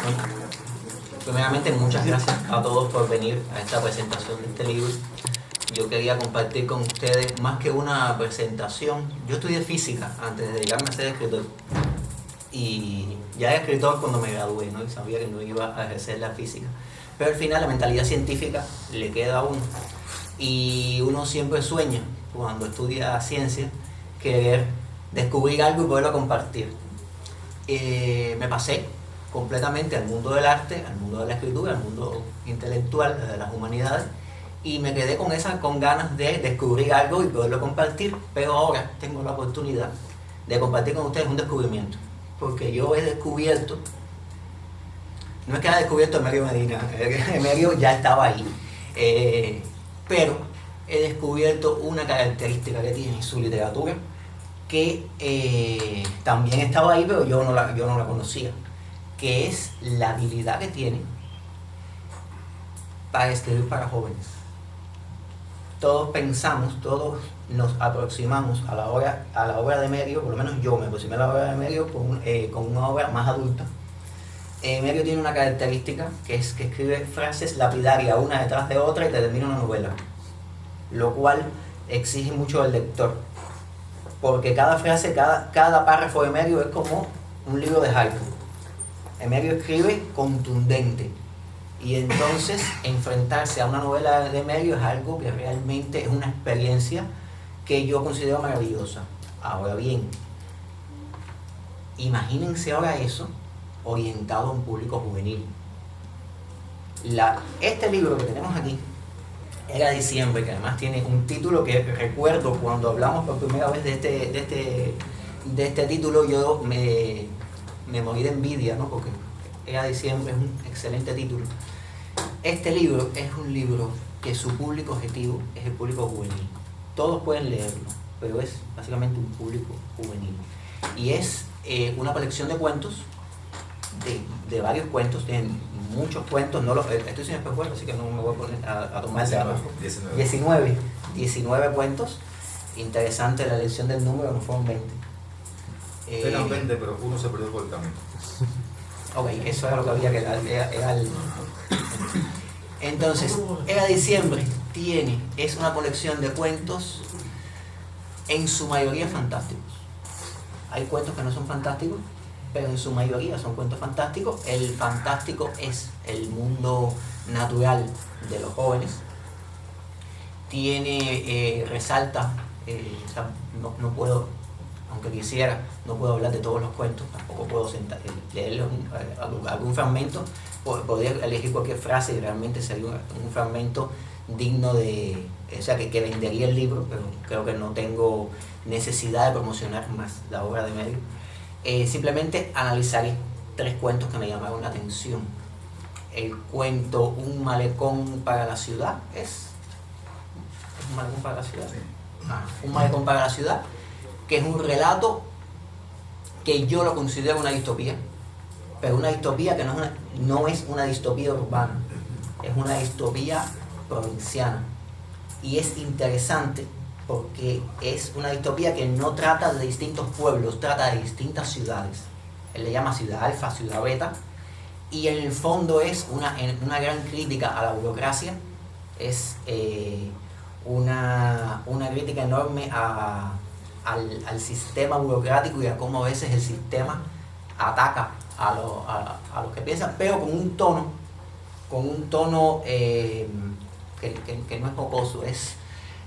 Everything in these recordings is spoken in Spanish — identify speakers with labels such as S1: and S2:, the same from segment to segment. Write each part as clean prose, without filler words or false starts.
S1: Bueno, primeramente, muchas gracias a todos por venir a esta presentación de este libro. Yo quería compartir con ustedes, más que una presentación, yo estudié física antes de dedicarme a ser escritor. Y ya era escritor cuando me gradué, ¿no? Y sabía que no iba a ejercer la física. Pero al final la mentalidad científica le queda a uno. Y uno siempre sueña, cuando estudia ciencia, querer descubrir algo y poderlo compartir. Me pasé completamente al mundo del arte, al mundo de la escritura, al mundo intelectual, de las humanidades, y me quedé con ganas de descubrir algo y poderlo compartir, pero ahora tengo la oportunidad de compartir con ustedes un descubrimiento, porque yo he descubierto, no es que haya descubierto Emerio Medina, Emerio ya estaba ahí, pero he descubierto una característica que tiene su literatura, que también estaba ahí, pero yo no la conocía, que es la habilidad que tiene para escribir para jóvenes. Todos pensamos, todos nos aproximamos a la obra de Emerio, por lo menos yo me aproximé a la obra de Emerio con una obra más adulta. Emerio tiene una característica que es que escribe frases lapidarias una detrás de otra y te termina una novela, lo cual exige mucho del lector, porque cada frase, cada párrafo de Emerio es como un libro de haiku. Emerio escribe contundente, y entonces enfrentarse a una novela de Emerio es algo que realmente es una experiencia que yo considero maravillosa. Ahora bien, imagínense ahora eso orientado a un público juvenil. Este libro que tenemos aquí, Era diciembre, que además tiene un título que recuerdo cuando hablamos por primera vez de este título, yo me morí de envidia, ¿no? Porque Era diciembre es un excelente título. Este libro es un libro que su público objetivo es el público juvenil. Todos pueden leerlo, pero es básicamente un público juvenil. Y es una colección de cuentos, de varios cuentos, tienen muchos cuentos, estoy sin espejuelo, así que no me voy a poner a tomar de abajo. 19 cuentos. Interesante la elección del número, no fueron 20.
S2: Eran 20, pero uno se perdió por el camino.
S1: Ok, eso era lo que había que dar. Entonces, Era diciembre es una colección de cuentos, en su mayoría fantásticos. Hay cuentos que no son fantásticos, pero en su mayoría son cuentos fantásticos. El fantástico es el mundo natural de los jóvenes. Resalta, no puedo, aunque quisiera, no puedo hablar de todos los cuentos, tampoco puedo leerles algún fragmento. Podría elegir cualquier frase y realmente sería un fragmento digno que vendería el libro, pero creo que no tengo necesidad de promocionar más la obra de Emerio. Simplemente analizaré 3 cuentos que me llamaron la atención. El cuento Un malecón para la ciudad, ¿es un malecón para la ciudad? Un malecón para la ciudad, que es un relato que yo lo considero una distopía, pero una distopía que no es una distopía urbana, es una distopía provinciana. Y es interesante porque es una distopía que no trata de distintos pueblos, trata de distintas ciudades. Él le llama ciudad alfa, ciudad beta, y en el fondo es una gran crítica a la burocracia, es una crítica enorme al sistema burocrático y a cómo a veces el sistema ataca a los que piensan, pero con un tono que no es jocoso. Es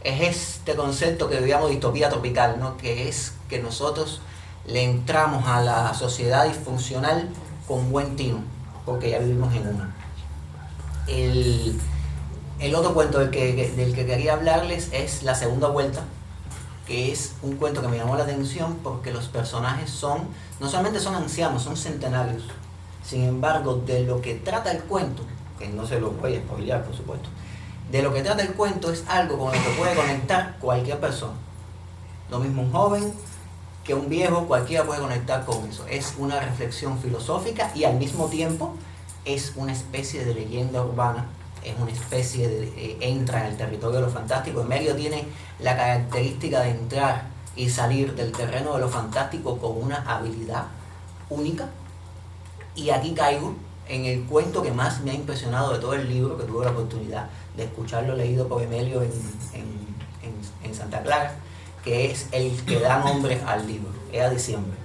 S1: este concepto que vivíamos de distopía tropical, ¿no? Que es que nosotros le entramos a la sociedad disfuncional con buen tino, porque ya vivimos en una. El otro cuento del que quería hablarles es La segunda vuelta, que es un cuento que me llamó la atención porque los personajes no solamente son ancianos, son centenarios. Sin embargo, de lo que trata el cuento, que no se lo voy a spoilear, por supuesto, de lo que trata el cuento es algo con lo que puede conectar cualquier persona. Lo mismo un joven que un viejo, cualquiera puede conectar con eso. Es una reflexión filosófica y al mismo tiempo es una especie de leyenda urbana, es una especie de... entra en el territorio de lo fantástico. Emerio tiene la característica de entrar y salir del terreno de lo fantástico con una habilidad única. Y aquí caigo en el cuento que más me ha impresionado de todo el libro, que tuve la oportunidad de escucharlo leído por Emelio en Santa Clara, que es el que da nombre al libro, Era Diciembre.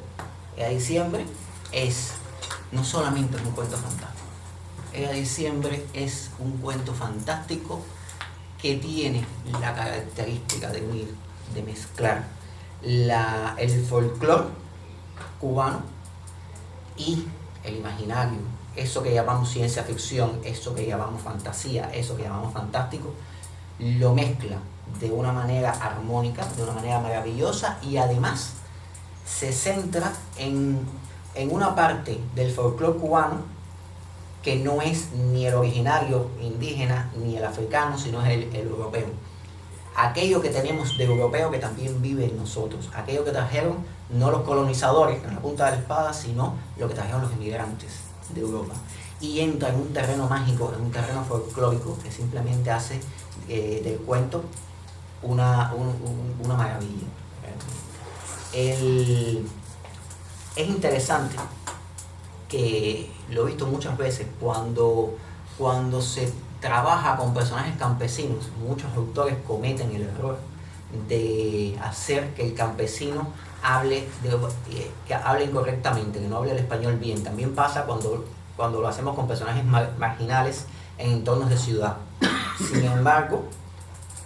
S1: Era Diciembre es no solamente un cuento fantástico, Era Diciembre es un cuento fantástico que tiene la característica de unir, de mezclar el folclore cubano y el imaginario, eso que llamamos ciencia ficción, eso que llamamos fantasía, eso que llamamos fantástico, lo mezcla de una manera armónica, de una manera maravillosa, y además se centra en una parte del folclore cubano que no es ni el originario indígena ni el africano, sino es el europeo. Aquello que tenemos de europeo que también vive en nosotros, aquello que trajeron no los colonizadores en la punta de la espada, sino lo que trajeron los inmigrantes de Europa. Y entra en un terreno mágico, en un terreno folclórico que simplemente hace del cuento una maravilla. Es interesante que lo he visto muchas veces cuando se trabaja con personajes campesinos. Muchos autores cometen el error de hacer que el campesino que hable incorrectamente, que no hable el español bien. También pasa cuando lo hacemos con personajes marginales en entornos de ciudad. Sin embargo,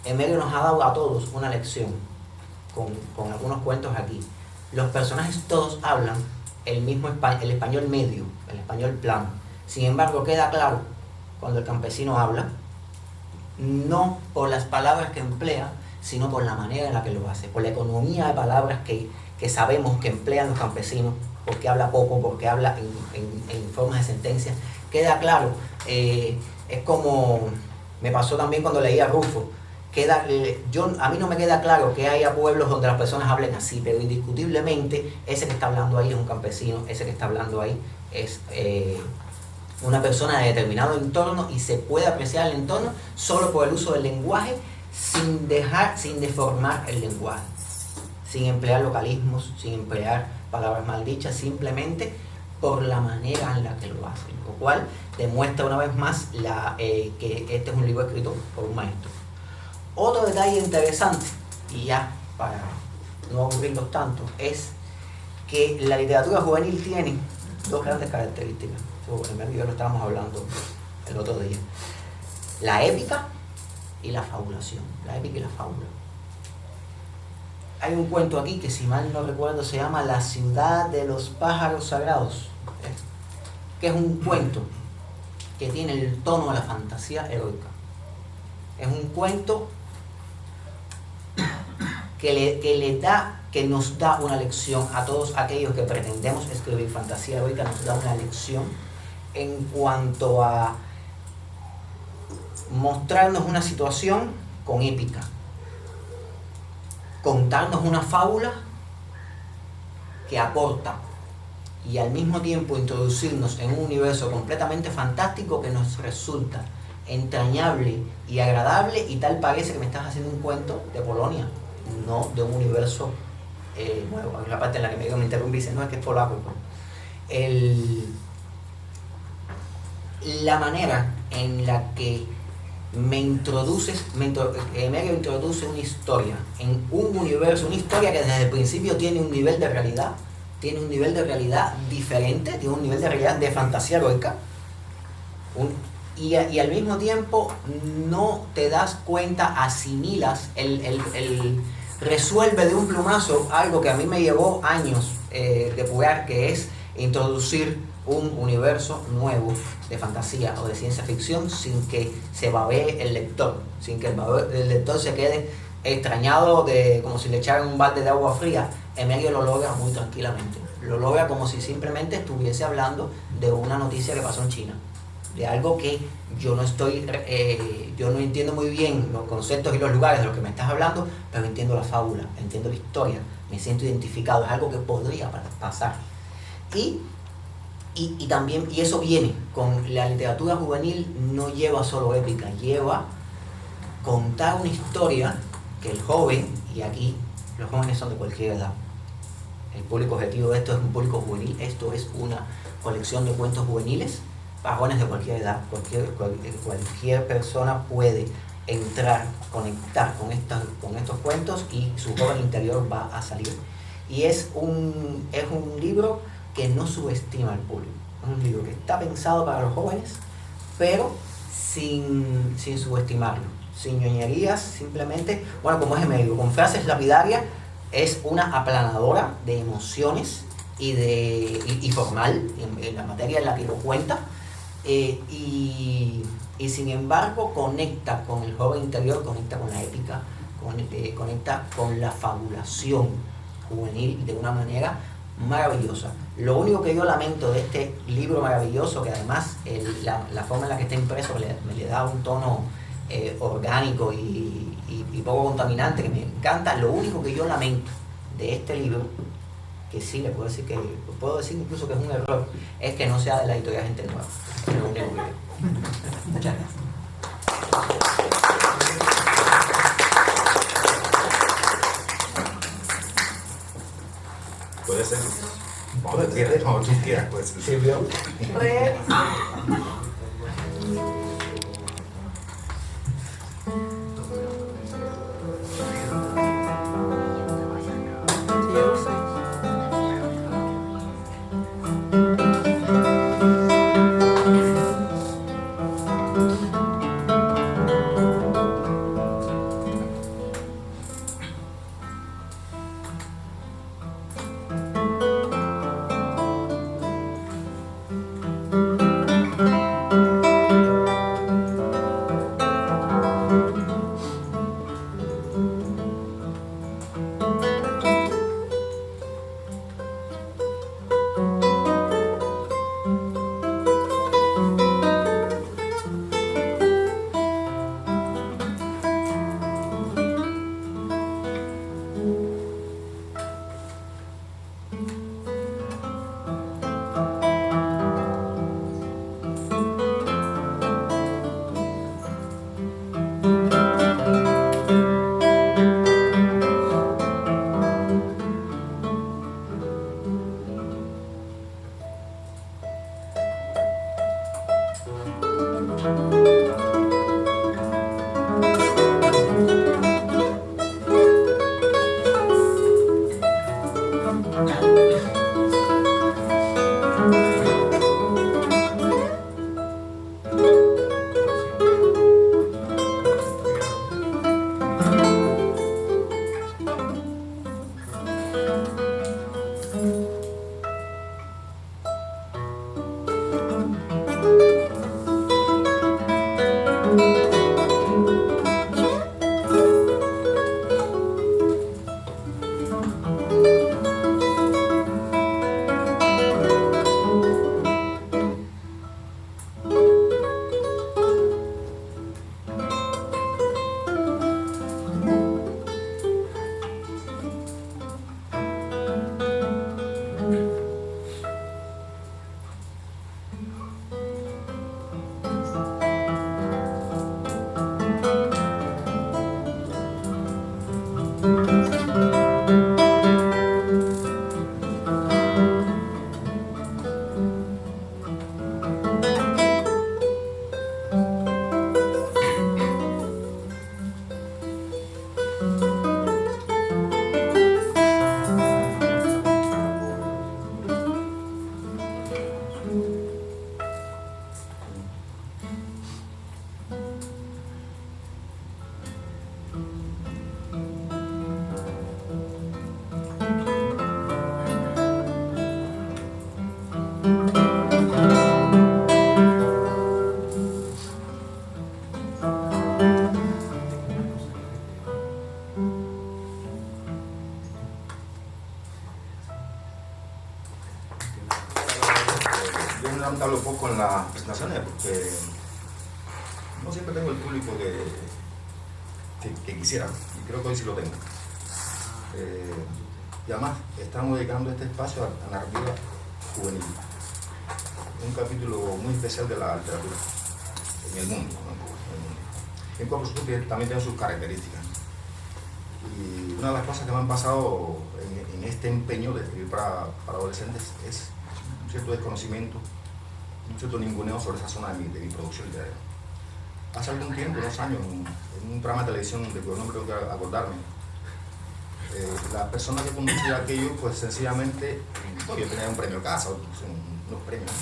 S1: Emelio nos ha dado a todos una lección con algunos cuentos aquí. Los personajes todos hablan el español medio, el español plano. Sin embargo, queda claro cuando el campesino habla, no por las palabras que emplea, sino por la manera en la que lo hace, por la economía de palabras que sabemos que emplean los campesinos, porque habla poco, porque habla en formas de sentencias. Queda claro, es como me pasó también cuando leía Rufo. A mí no me queda claro que haya pueblos donde las personas hablen así, pero indiscutiblemente ese que está hablando ahí es un campesino, ese que está hablando ahí es una persona de determinado entorno, y se puede apreciar el entorno solo por el uso del lenguaje, sin deformar el lenguaje, sin emplear localismos, sin emplear palabras maldichas, simplemente por la manera en la que lo hacen, lo cual demuestra una vez más que este es un libro escrito por un maestro. Otro detalle interesante, y ya para no aburrirlos tanto, es que la literatura juvenil tiene dos grandes características. En medio lo estábamos hablando el otro día: la épica y la fabulación. La épica y la fábula. Hay un cuento aquí que, si mal no recuerdo, se llama La ciudad de los pájaros sagrados, que es un cuento que tiene el tono de la fantasía heroica. Es un cuento que nos da una lección a todos aquellos que pretendemos escribir fantasía heroica. Nos da una lección en cuanto a mostrarnos una situación con épica, contarnos una fábula que aporta, y al mismo tiempo introducirnos en un universo completamente fantástico que nos resulta entrañable y agradable, y tal parece que me estás haciendo un cuento de Polonia, no de un universo nuevo. Hay una parte en la que me interrumpí y dice, no, es que es polaco. La manera en la que Emelio introduce una historia en un universo, una historia que desde el principio tiene un nivel de realidad, diferente, tiene un nivel de realidad de fantasía heroica, y al mismo tiempo no te das cuenta, asimilas, resuelve de un plumazo algo que a mí me llevó años depurar, que es introducir un universo nuevo de fantasía o de ciencia ficción sin que se babee el lector, sin que el lector se quede extrañado, como si le echaran un balde de agua fría. Emelio lo logra muy tranquilamente, lo logra como si simplemente estuviese hablando de una noticia que pasó en China, de algo que yo no entiendo muy bien los conceptos y los lugares de los que me estás hablando, pero entiendo la fábula, entiendo la historia, me siento identificado, es algo que podría pasar. Y también, y eso viene con la literatura juvenil, no lleva solo épica, lleva contar una historia que el joven, y aquí los jóvenes son de cualquier edad, el público objetivo de esto es un público juvenil, esto es una colección de cuentos juveniles para jóvenes de cualquier edad, cualquier persona puede entrar, conectar con estos cuentos y su joven interior va a salir. Y es un libro que no subestima al público, es un libro que está pensado para los jóvenes, pero sin subestimarlo, sin ñoñerías, simplemente, bueno, como es Emérico, con frases lapidarias, es una aplanadora de emociones y formal en la materia en la que lo cuenta, y sin embargo conecta con el joven interior, conecta con la épica, conecta con la fabulación juvenil de una manera maravillosa. Lo único que yo lamento de este libro maravilloso, que además la forma en la que está impreso le da un tono orgánico y poco contaminante, que me encanta, lo único que yo lamento de este libro, que sí le puedo decir incluso que es un error, es que no sea de la editorial Gente Nueva. Es lo único que yo. Muchas gracias.
S2: Puede ser. Como tú quieras, puede ser.
S1: ¿Sirvió?
S2: Hablo un poco en las presentaciones porque no siempre tengo el público que quisiera, y creo que hoy sí lo tengo. Y además estamos dedicando este espacio a la narrativa juvenil, un capítulo muy especial de la literatura en el mundo, ¿no? En cual por supuesto que también tiene sus características. Y una de las cosas que me han pasado en este empeño de escribir para adolescentes es un cierto desconocimiento un cierto ninguneo sobre esa zona de mi producción literaria. Hace algún tiempo, unos años, en un programa de televisión de cuyo no creo que acordarme, la persona que conducía aquello, pues sencillamente, yo tenía un premio casa, unos premios, ¿no?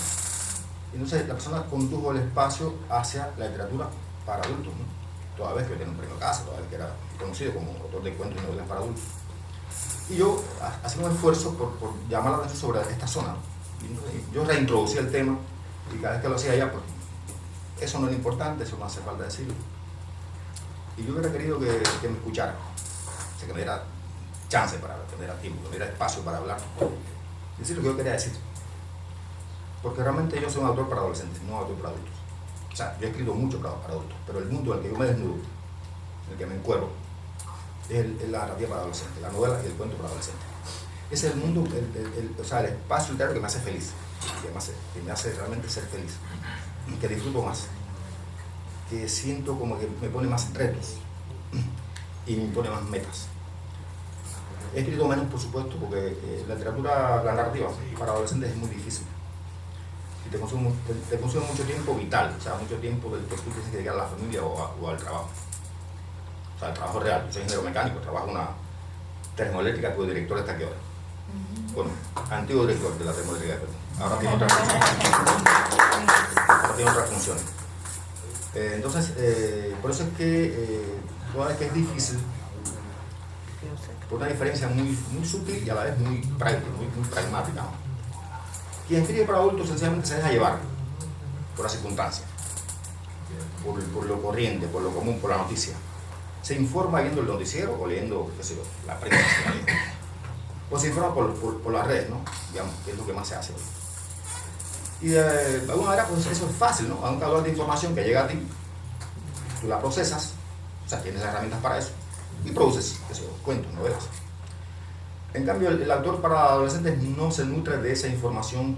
S2: Entonces la persona condujo el espacio hacia la literatura para adultos, ¿no? Toda vez que tenía un premio casa, toda vez que era conocido como autor de cuentos y novelas para adultos. Y yo hacía un esfuerzo por llamar la atención sobre esta zona, ¿no? Y yo reintroducía el tema, y cada vez que lo hacía ya, pues eso no era importante, eso no hace falta decirlo. Y yo hubiera querido que me escuchara, o sea, que me diera chance para que me diera tiempo, que me diera espacio para hablar, decir lo que yo quería decir. Porque realmente yo soy un autor para adolescentes, no un autor para adultos. O sea, yo he escrito mucho para adultos, pero el mundo en el que yo me desnudo, en el que me encuero, es la narrativa para adolescentes, la novela y el cuento para adolescentes. Ese es el mundo, o sea, el espacio literario que me hace feliz, que me hace realmente ser feliz, que disfruto más, que siento como que me pone más retos y me pone más metas. He escrito menos, por supuesto, porque la literatura, la narrativa para adolescentes es muy difícil. Y te consume mucho tiempo vital, o sea, mucho tiempo del que tú tienes que dedicar a la familia o al trabajo. O sea, el trabajo real. Yo soy ingeniero mecánico, trabajo en una termoeléctrica cuyo director está aquí ahora. Bueno, antiguo director de la termoeléctrica, ahora tiene otras funciones. Entonces, por eso es que toda vez que es difícil, por una diferencia muy sutil y a la vez muy práctica, muy pragmática, ¿no? Quien escribe para adultos sencillamente se deja llevar por las circunstancias, por lo corriente, por lo común, por la noticia. Se informa viendo el noticiero o leyendo, qué sé yo, la prensa. O se informa por las redes, ¿no? Digamos, que es lo que más se hace hoy. Y de alguna manera, pues eso es fácil, ¿no? Hay un calor de información que llega a ti, tú la procesas, o sea, tienes las herramientas para eso, y produces, qué sé yo, cuentos, novelas. En cambio, el autor para adolescentes no se nutre de esa información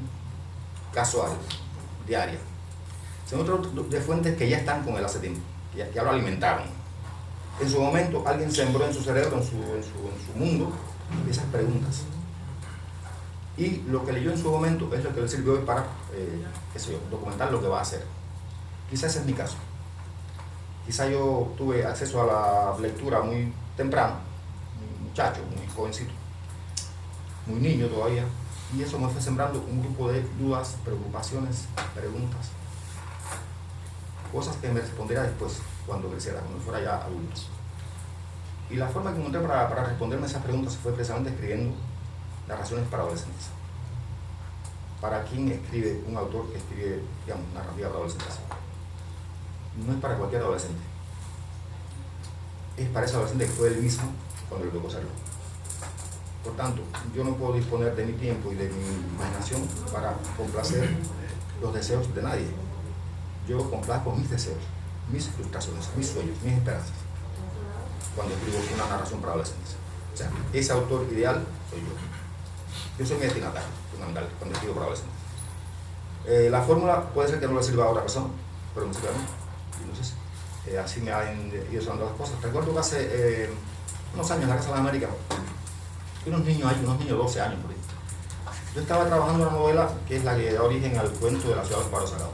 S2: casual, diaria. Se nutre de fuentes que ya están con él hace tiempo, que ya lo alimentaron. En su momento, alguien sembró en su cerebro, en su mundo, esas preguntas. Y lo que leyó en su momento es lo que le sirvió hoy para, qué sé yo, documentar lo que va a hacer. Quizás ese es mi caso. Quizás yo tuve acceso a la lectura muy temprano, muy muchacho, muy jovencito, muy niño todavía, y eso me fue sembrando un grupo de dudas, preocupaciones, preguntas, cosas que me respondiera después, cuando creciera, cuando fuera ya adulto. Y la forma que encontré para responderme esas preguntas fue precisamente escribiendo narraciones para adolescentes. ¿Para quién escribe un autor que escribe, digamos, narrativa para adolescentes? No es para cualquier adolescente. Es para ese adolescente que fue él mismo cuando le tocó hacerlo. Por tanto, yo no puedo disponer de mi tiempo y de mi imaginación para complacer los deseos de nadie. Yo complazco mis deseos, mis frustraciones, mis sueños, mis esperanzas, cuando escribo una narración para adolescentes. O sea, ese autor ideal soy yo. Yo soy mi destinatario, fundamental, cuando escribo para adolescentes. La fórmula puede ser que no le sirva a otra persona, pero me sirve a mí. Y entonces, así me han ido sonando las cosas. Recuerdo que hace unos años en la Casa de las Américas, unos niños de 12 años por ahí. Yo estaba trabajando en una novela que es la que da origen al cuento de la ciudad del Paro Sagrado.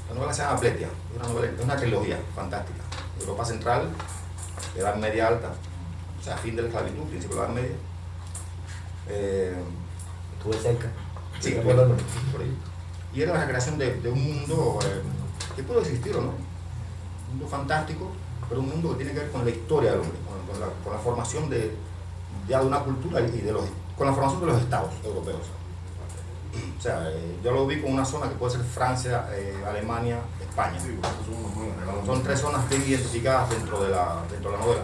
S2: La novela se llama Pletia, es una trilogía fantástica. Europa Central, Edad Media Alta, o sea, fin de la esclavitud, principio de la Edad Media.
S1: Estuve cerca.
S2: Sí, por ahí. Y era la recreación de un mundo que puede existir o no. Un mundo fantástico, pero un mundo que tiene que ver con la historia del hombre, con la formación de una cultura y con la formación de los estados europeos. O sea, yo lo ubico en una zona que puede ser Francia, Alemania, España. Son 3 zonas bien identificadas dentro de la novela.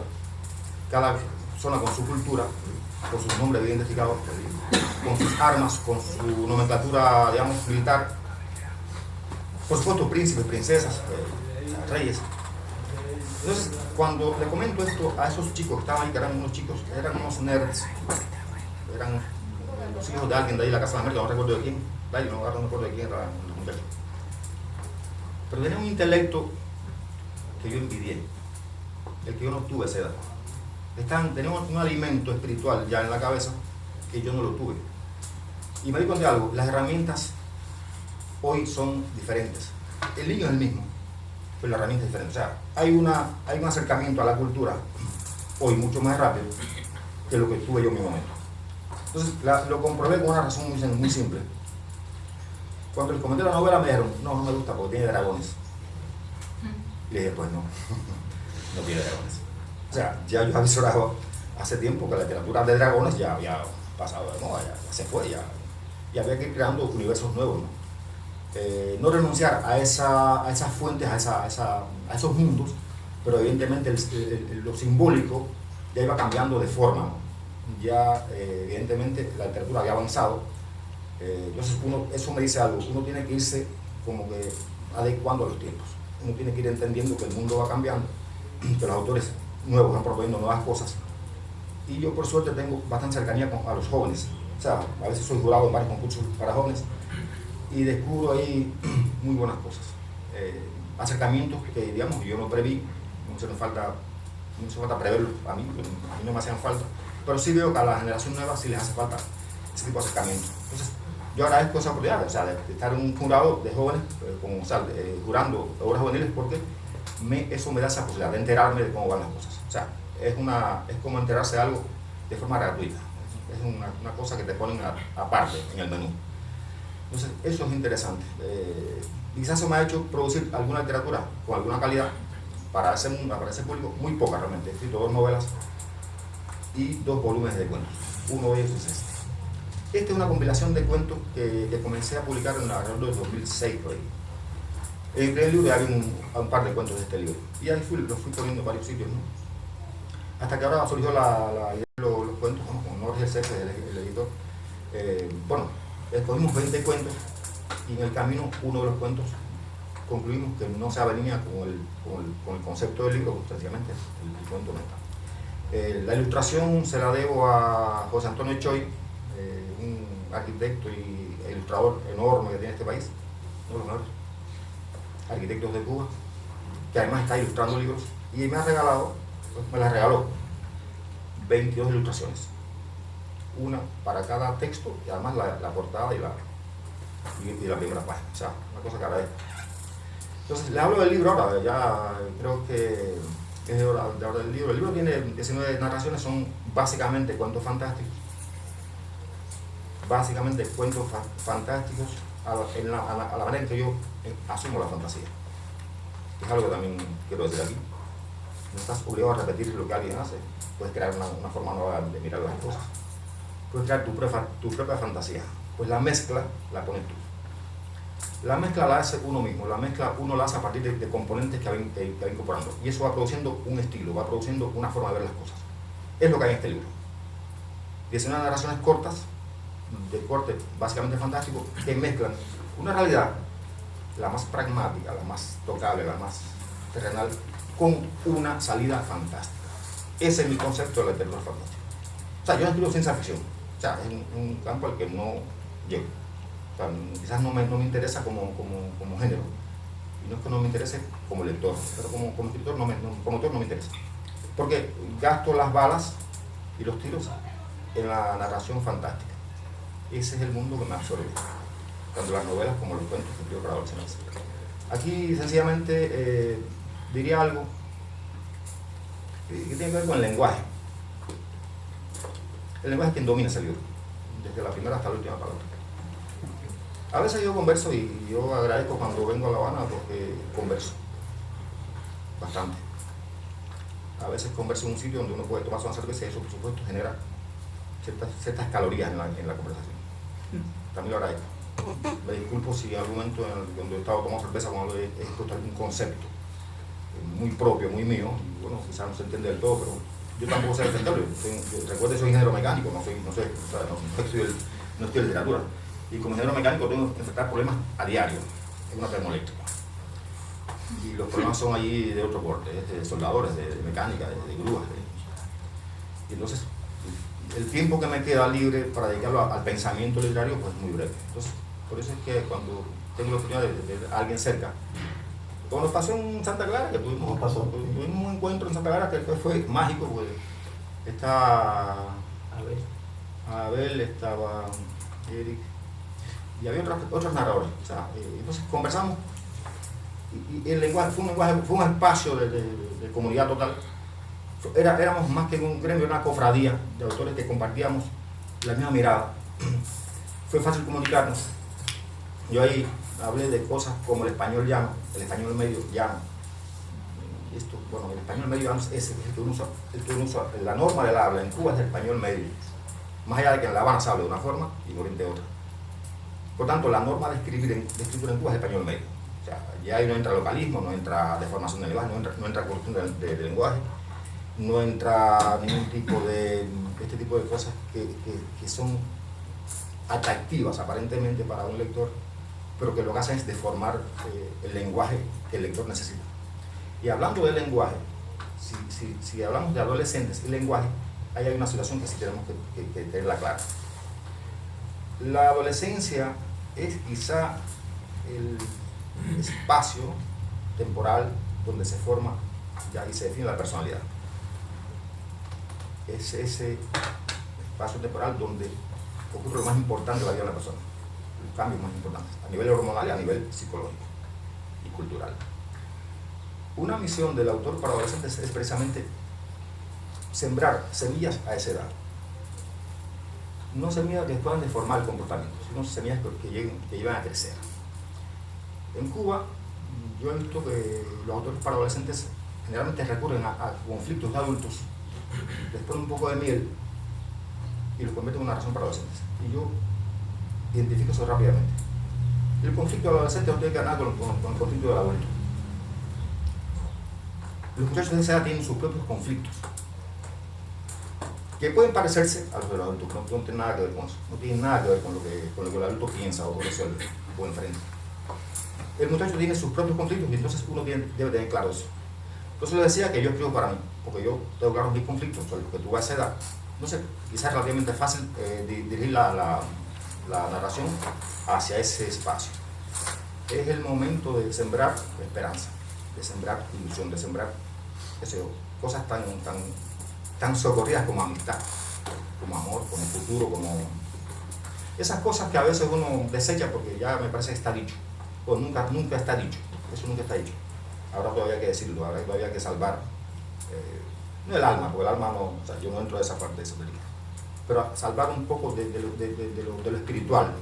S2: Cada zona con su cultura, con sus nombres bien identificados, con sus armas, con su nomenclatura, digamos, militar. Por supuesto, príncipes, princesas, reyes. Entonces, cuando le comento esto a esos chicos que estaban ahí, que eran unos nerds, eran los hijos de alguien de ahí, la Casa de la América, no recuerdo de quién, no recuerdo de quién era el muchacho. Pero tenía un intelecto que yo envidié, el que yo no tuve a esa edad. Teníamos un alimento espiritual ya en la cabeza que yo no lo tuve. Y me di cuenta de algo, las herramientas hoy son diferentes. El niño es el mismo, pero la herramienta es diferente. O sea, hay un acercamiento a la cultura hoy mucho más rápido que lo que tuve yo en mi momento. Entonces, lo comprobé con una razón muy simple. Cuando les comenté la novela me dijeron, no me gusta porque tiene dragones. Y le dije, pues no, no tiene dragones. O sea, ya yo avisoraba hace tiempo que la literatura de dragones ya había pasado de moda, ya se fue, ya había que ir creando universos nuevos, ¿no? No renunciar a esas fuentes, a esos mundos, pero evidentemente lo simbólico ya iba cambiando de forma, ¿no? Ya evidentemente la literatura había avanzado, entonces eso me dice algo, uno tiene que irse como que adecuando a los tiempos, uno tiene que ir entendiendo que el mundo va cambiando, que los autores nuevos van proponiendo nuevas cosas, y yo por suerte tengo bastante cercanía a los jóvenes, o sea, a veces soy jurado en varios concursos para jóvenes, y descubro ahí muy buenas cosas, acercamientos que digamos yo no preví, no hace falta preverlos, a mí no me hacían falta, pero sí veo que a la generación nueva sí les hace falta ese tipo de acercamientos. Entonces yo agradezco esa oportunidad, o sea, de estar en un jurado de jóvenes, jurando obras juveniles, porque eso me da esa posibilidad de enterarme de cómo van las cosas. O sea, es como enterarse de algo de forma gratuita, es una cosa que te ponen aparte en el menú. Entonces, eso es interesante. Quizás eso me ha hecho producir alguna literatura con alguna calidad para ese público, muy poca realmente. He escrito 2 novelas y 2 volúmenes de cuentos. Uno de ellos es este. Esta es una compilación de cuentos que comencé a publicar en alrededor del 2006 por ahí. En el primer libro hay un par de cuentos de este libro. Y ahí los fui poniendo en varios sitios, ¿no? Hasta que ahora surgió la idea de los cuentos, ¿no? Con Jorge Cefe, el editor. Escogimos 20 cuentos y en el camino uno de los cuentos concluimos que no se avenía con el concepto del libro, pues sencillamente el cuento no está. La ilustración se la debo a José Antonio Choy, un arquitecto y ilustrador enorme que tiene este país, uno de los mejores arquitectos de Cuba, que además está ilustrando libros, y me las regaló 22 ilustraciones, una para cada texto, y además la portada y la primera página, o sea, una cosa que agradezco. Entonces, les hablo del libro ahora, ya creo que es de hora del libro. El libro tiene 19 narraciones, son básicamente cuentos fantásticos. Fantásticos a la manera en que yo asumo la fantasía. Es algo que también quiero decir aquí. No estás obligado a repetir lo que alguien hace, puedes crear una forma nueva de mirar las cosas. Puedes crear tu propia fantasía, pues la mezcla la pones tú. La mezcla la hace uno mismo, la mezcla uno la hace a partir de componentes que va incorporando, y eso va produciendo un estilo, va produciendo una forma de ver las cosas. Es lo que hay en este libro. 19 narraciones cortas, de corte básicamente fantástico, que mezclan una realidad, la más pragmática, la más tocable, la más terrenal, con una salida fantástica. Ese es mi concepto de la literatura fantástica. O sea, yo no escribo ciencia ficción, o sea, es un campo al que no llego. O sea, quizás no me interesa como género, y no es que no me interese como lector, pero como escritor, como autor no me interesa. Porque gasto las balas y los tiros en la narración fantástica. Ese es el mundo que me absorbe, tanto las novelas como los cuentos que escribo para adolescentes. Aquí sencillamente diría algo que tiene que ver con el lenguaje. El lenguaje es quien domina ese libro, desde la primera hasta la última palabra. A veces yo converso, y yo agradezco cuando vengo a La Habana porque converso bastante. A veces converso en un sitio donde uno puede tomar una cerveza, y eso por supuesto genera ciertas calorías en la conversación. También lo agradezco. Me disculpo si en algún momento donde he estado tomando cerveza, cuando he expuesto algún concepto muy propio, muy mío, y bueno, quizás no se entiende del todo, pero yo tampoco sé defenderlo. Recuerdo que soy ingeniero mecánico, no estudio literatura, y como ingeniero mecánico tengo que enfrentar problemas a diario en una termoeléctrica, y los problemas son allí de otro corte, de soldadores, de mecánica, de grúas, y entonces el tiempo que me queda libre para dedicarlo al pensamiento literario pues es muy breve. Entonces, por eso es que cuando tengo la oportunidad de ver a alguien cerca, como nos pasó en Santa Clara, que tuvimos un encuentro en Santa Clara que fue mágico, pues estaba Abel, estaba Eric, y había otros narradores. O sea, entonces conversamos y el lenguaje fue un espacio de comunidad total. Éramos más que un gremio, una cofradía de autores que compartíamos la misma mirada. Fue fácil comunicarnos. Yo ahí hablé de cosas como el español llano, el español medio llano. El español medio llano es el que uno usa, la norma del habla en Cuba es el español medio. Más allá de que en La Habana se hable de una forma y en Oriente de otra. Por tanto, la norma de escritura en Cuba es el español medio. O sea, ya ahí no entra localismo, no entra deformación del lenguaje, no entra corrupción del lenguaje, no entra ningún tipo de este tipo de cosas que son atractivas aparentemente para un lector, pero que lo que hacen es deformar el lenguaje que el lector necesita. Y hablando del lenguaje, si hablamos de adolescentes y lenguaje, ahí hay una situación que sí tenemos que tenerla clara. La adolescencia es quizá el espacio temporal donde se forma y se define la personalidad. Es ese espacio temporal donde ocurre lo más importante de la vida de la persona, los cambios más importantes, a nivel hormonal y a nivel psicológico y cultural. Una misión del autor para adolescentes es precisamente sembrar semillas a esa edad. No semillas que puedan deformar el comportamiento, sino semillas que llevan a crecer. En Cuba, yo he visto que los autores para adolescentes generalmente recurren a conflictos de adultos, les ponen un poco de miel y los convierten en una razón para adolescentes. Y yo identifico eso rápidamente. El conflicto del adolescente no tiene que ver nada con el conflicto del adulto. Los muchachos de esa edad tienen sus propios conflictos, que pueden parecerse a los del adulto, pero no tienen nada que ver con eso. No tienen nada que ver con lo que el adulto piensa o resuelve o enfrenta. El muchacho tiene sus propios conflictos y entonces uno debe tener claro eso. Entonces le decía que yo escribo para mí, porque yo tengo claro mis conflictos, porque tuve a esa edad. Entonces, quizás es relativamente fácil dirigir la narración hacia ese espacio. Es el momento de sembrar esperanza, de sembrar ilusión, de sembrar cosas tan socorridas como amistad, como amor, como futuro, como esas cosas que a veces uno desecha porque ya me parece que está dicho, o nunca está dicho, eso nunca está dicho. Ahora todavía hay que decirlo, ahora todavía hay que salvar, no el alma, porque el alma no, o sea, yo no entro a esa parte de esa película, pero salvar un poco de lo espiritual.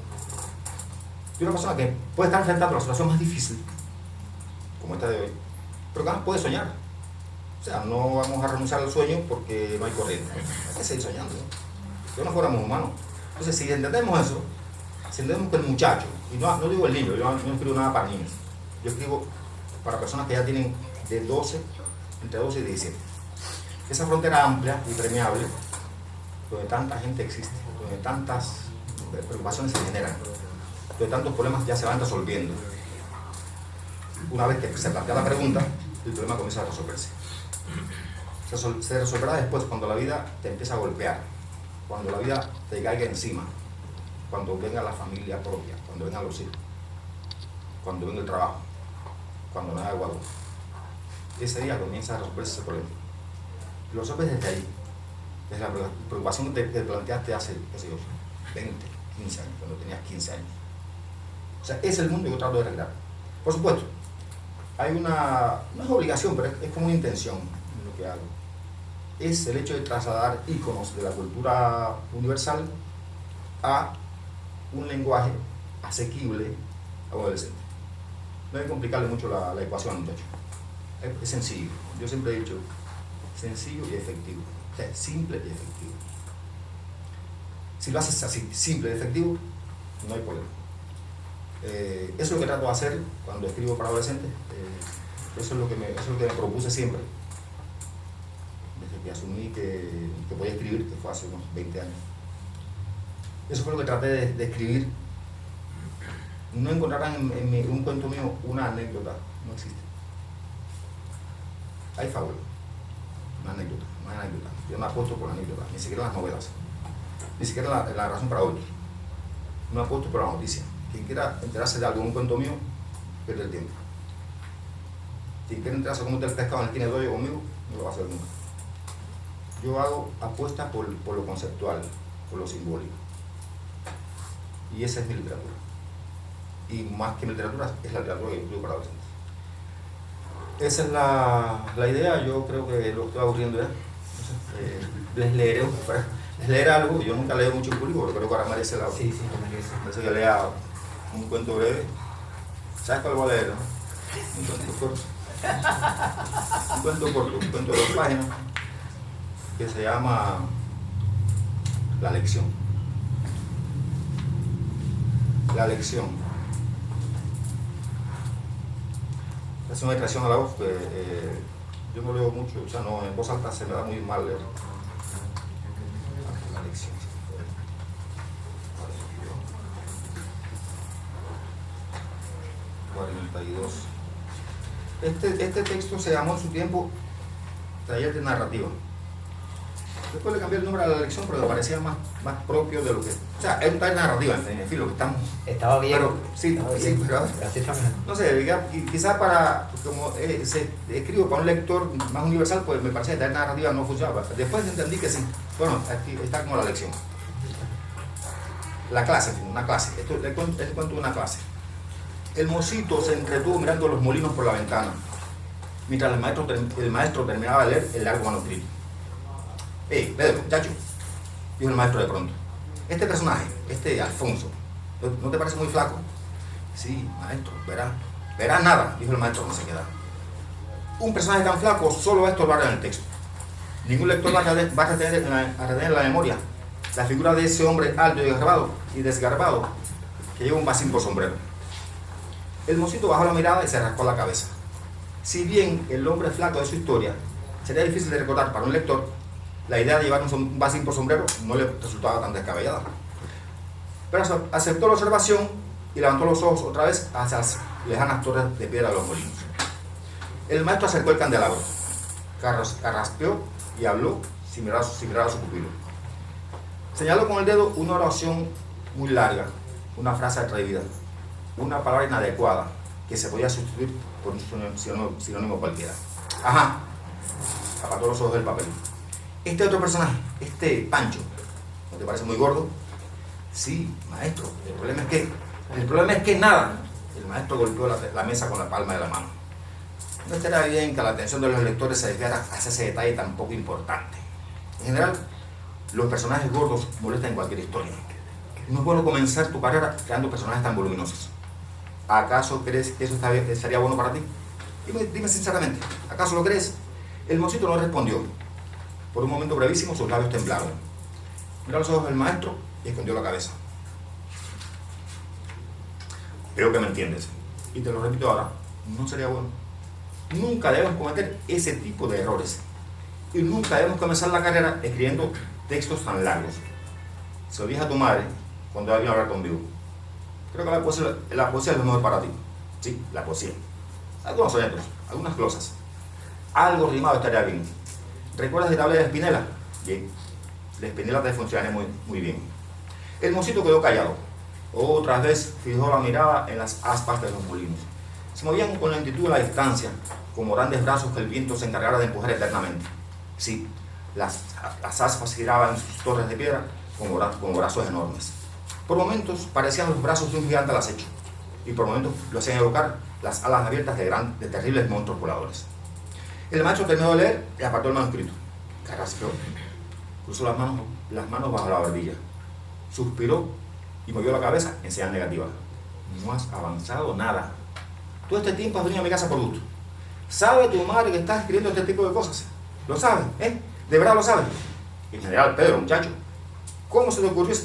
S2: Y una persona que puede estar enfrentando a la situación más difícil, como esta de hoy, pero que puede soñar. O sea, no vamos a renunciar al sueño porque no hay corriente. Hay que seguir soñando, ¿no? Si no fuéramos humanos. Entonces, si entendemos eso, si entendemos que el muchacho, y no digo el niño, yo no escribo nada para niños, yo escribo para personas que ya tienen entre 12 y 17. Esa frontera amplia y permeable, donde tanta gente existe, donde tantas preocupaciones se generan, donde tantos problemas ya se van resolviendo. Una vez que se plantea la pregunta, el problema comienza a resolverse. Se resolverá después cuando la vida te empieza a golpear, cuando la vida te caiga encima, cuando venga la familia propia, cuando vengan los hijos, cuando venga el trabajo, cuando no haya agua. Ese día comienza a resolverse ese problema. Lo resuelves desde ahí, desde la preocupación que te planteaste hace, qué sé yo, 20, 15 años, cuando tenías 15 años. O sea, ese es el mundo que yo trato de arreglar. Por supuesto, hay no es obligación, pero es como una intención en lo que hago. Es el hecho de trasladar íconos de la cultura universal a un lenguaje asequible a un adolescente. No hay que complicarle mucho la ecuación al muchacho. Es sencillo. Yo siempre he dicho sencillo y efectivo. O sea, simple y efectivo. Si lo haces así, simple y efectivo, no hay problema. Eso es lo que trato de hacer cuando escribo para adolescentes. Eso es lo que me propuse siempre. Desde que asumí que podía escribir, que fue hace unos 20 años. Eso fue lo que traté de escribir. No encontrarán en un cuento mío una anécdota, no existe. Hay fábula, una anécdota, no hay anécdota. Yo no apuesto por la anécdota, ni siquiera las novelas, ni siquiera la razón para otros. No apuesto por la noticia. Quien quiera enterarse de algo en un cuento mío, pierde el tiempo. Quien quiera enterarse de cómo está el pescado en el esquina de hoyo conmigo, no lo va a hacer nunca. Yo hago apuestas por lo conceptual, por lo simbólico. Y esa es mi literatura. y más que literatura, es la literatura que yo escribo para adolescentes. Esa es la idea. Yo creo que lo estoy aburriendo ya. Les leeré algo. Yo nunca leo mucho en público, pero creo que ahora merece la...
S1: Sí, lo merece.
S2: Parece que lea un cuento breve. ¿Sabes cuál voy a leer, no? Un cuento corto. Un cuento de 2 páginas, que se llama La lección. La lección. Es una distracción a la voz, que yo no leo mucho, o sea, no, en voz alta se me da muy mal leer. La lección. 42. Este texto se llamó en su tiempo Taller de Narrativa. Después le cambié el nombre a la lección porque me parecía más propio de lo que... O sea, es un taller de narrativa, en fin, lo que estamos...
S1: Estaba bien.
S2: Pero, sí, pero...
S1: Así está mejor.
S2: No sé, quizás para... Como escribo para un lector más universal, pues me parecía que taller de narrativa no funcionaba. Después entendí que sí. Bueno, aquí está como la lección. La clase, una clase. Esto es el cuento de una clase. El mocito se entretuvo mirando los molinos por la ventana, mientras el maestro terminaba de leer el largo manuscrito. Pedro, muchacho, dijo el maestro de pronto. Este personaje, Alfonso, ¿no te parece muy flaco? Sí, maestro, verás nada, dijo el maestro con sequedad. Un personaje tan flaco solo va a estorbar en el texto. Ningún lector va a retener en la memoria la figura de ese hombre alto y desgarbado que lleva un bacín por sombrero. El mocito bajó la mirada y se rascó la cabeza. Si bien el hombre flaco de su historia sería difícil de recordar para un lector, la idea de llevar un bacín por sombrero no le resultaba tan descabellada. Pero aceptó la observación y levantó los ojos otra vez hacia las lejanas torres de piedra de los molinos. El maestro acercó el candelabro, carraspeó y habló sin mirar a su pupilo. Señaló con el dedo una oración muy larga, una frase atrevida, una palabra inadecuada que se podía sustituir por un sinónimo cualquiera. Ajá, apartó los ojos del papel. Este otro personaje, Pancho, ¿no te parece muy gordo? Sí, maestro, el problema es que nada. El maestro golpeó la mesa con la palma de la mano. No estaría bien que la atención de los lectores se desviara hacia ese detalle tan poco importante. En general, los personajes gordos molestan en cualquier historia. No es bueno comenzar tu carrera creando personajes tan voluminosos. ¿Acaso crees que eso estaría bueno para ti? Dime sinceramente, ¿acaso lo crees? El mocito no respondió. Por un momento brevísimo sus labios temblaron. Miró a los ojos del maestro y escondió la cabeza. Creo que me entiendes. Y te lo repito ahora, no sería bueno. Nunca debemos cometer ese tipo de errores. Y nunca debemos comenzar la carrera escribiendo textos tan largos. Se lo dije a tu madre cuando ella vino a hablar conmigo. Creo que la poesía es lo mejor para ti. Sí, la poesía. Algunos sonetos, algunas glosas. Algo rimado estaría bien. ¿Recuerdas de la tabla de Spinella? Bien. La Spinella te funcionaría muy bien. El mocito quedó callado. Otra vez fijó la mirada en las aspas de los molinos. Se movían con lentitud a la distancia, como grandes brazos que el viento se encargara de empujar eternamente. Sí, las aspas giraban en sus torres de piedra como brazos enormes. Por momentos parecían los brazos de un gigante al acecho, y por momentos lo hacían evocar las alas abiertas de terribles monstruos voladores. El maestro terminó de leer y apartó el manuscrito. Carraspeó, cruzó las manos bajo la barbilla, suspiró y movió la cabeza en señal negativa. No has avanzado nada. Todo este tiempo has venido a mi casa por gusto. ¿Sabe tu madre que estás escribiendo este tipo de cosas? ¿Lo sabe? ¿De verdad lo sabe? En general, Pedro, muchacho, ¿cómo se te ocurrió esa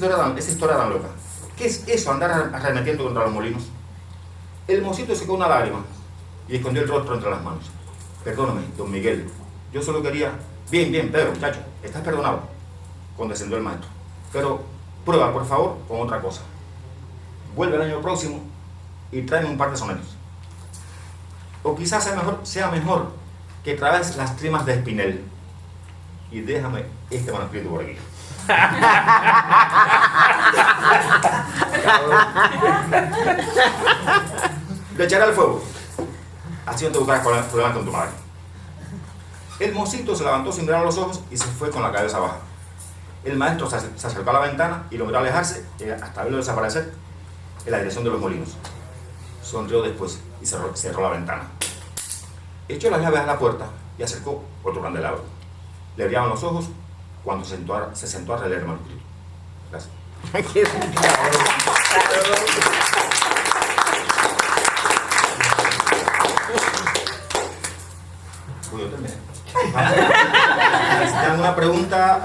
S2: historia tan loca? ¿Qué es eso, andar arremetiendo contra los molinos? El mocito secó una lágrima y escondió el rostro entre las manos. Perdóname, don Miguel, yo solo quería... Bien, Pedro, muchacho, estás perdonado, condescendió el maestro. Pero prueba, por favor, con otra cosa. Vuelve el año próximo y tráeme un par de sonetos. O quizás sea mejor que traes las trimas de Espinel. Y déjame este manuscrito por aquí. Lo echaré al fuego. Así no te buscarás problemas con tu madre. El mocito se levantó sin mirar a los ojos y se fue con la cabeza baja. El maestro se acercó a la ventana y logró alejarse hasta verlo desaparecer en la dirección de los molinos. sonrió después y cerró la ventana. Echó las llaves a la puerta y acercó otro candelabro. Le brillaban los ojos cuando se sentó a releer el manuscrito. Gracias. Pues yo terminé. Si tienen alguna pregunta,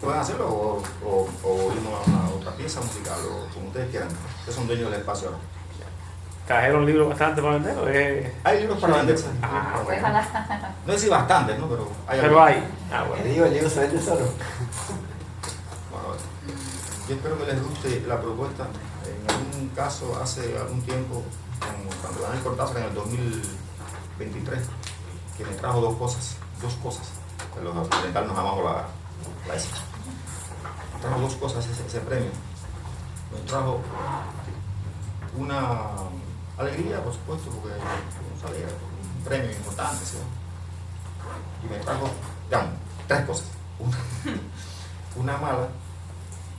S2: pueden hacerlo o irnos a otra pieza musical o como ustedes quieran. Ustedes son dueños del espacio ahora.
S3: ¿Trajeron libros bastante para vender o es...?
S2: Hay libros para vender. No sé si bastantes, ¿no? Pero hay.
S3: Pero hay. Ah, bueno.
S1: El libro se vende solo.
S2: Bueno, yo espero que les guste la propuesta. En algún caso, hace algún tiempo, cuando Daniel Cortázar en el 2023, que me trajo dos cosas, que los occidentales nos amamos la esa. Me trajo dos cosas ese premio. Me trajo una alegría, por supuesto, porque no sabía, un premio importante, ¿sí? Y me trajo, digamos, tres cosas. Una mala,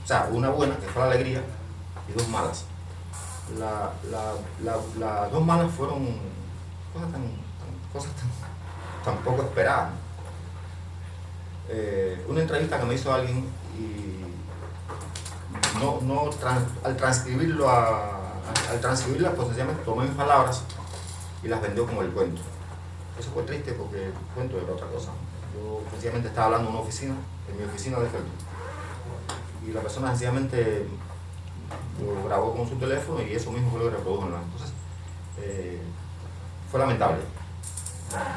S2: o sea, una buena, que fue la alegría, y dos malas. Las dos malas fueron cosas tan poco esperadas. Una entrevista que me hizo alguien y al transcribirla, pues sencillamente tomó mis palabras y las vendió como el cuento. Eso fue triste porque el cuento era otra cosa. Yo sencillamente estaba hablando en mi oficina de Felton. Y la persona sencillamente lo grabó con su teléfono y eso mismo fue lo que reprodujo. Entonces, fue lamentable.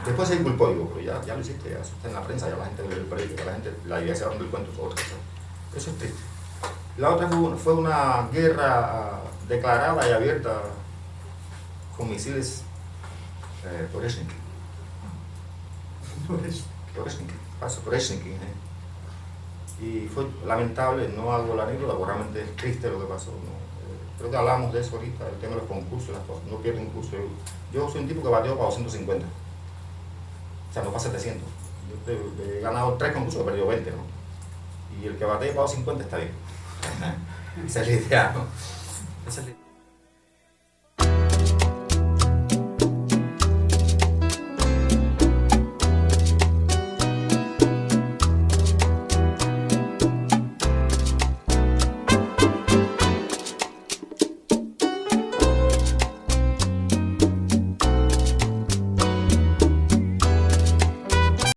S2: Después se disculpó, digo, pero ya lo hiciste, ya está en la prensa, ya la gente ve el periódico, la idea se va del cuento, es otra cosa. Eso es triste. La otra fue una guerra declarada y abierta con misiles Poreshnik. Y fue lamentable, no hago la anécdota, porque realmente es triste lo que pasó. ¿No? Creo que hablamos de eso ahorita, el tema de los concursos, las cosas, no pierdo un curso. Yo soy un tipo que bateó para 250, o sea, no para 700. Yo he ganado 3 concursos, he perdido 20, ¿no? Y el que batee para 250 está bien. Esa es la idea, ¿no? Esa es la idea.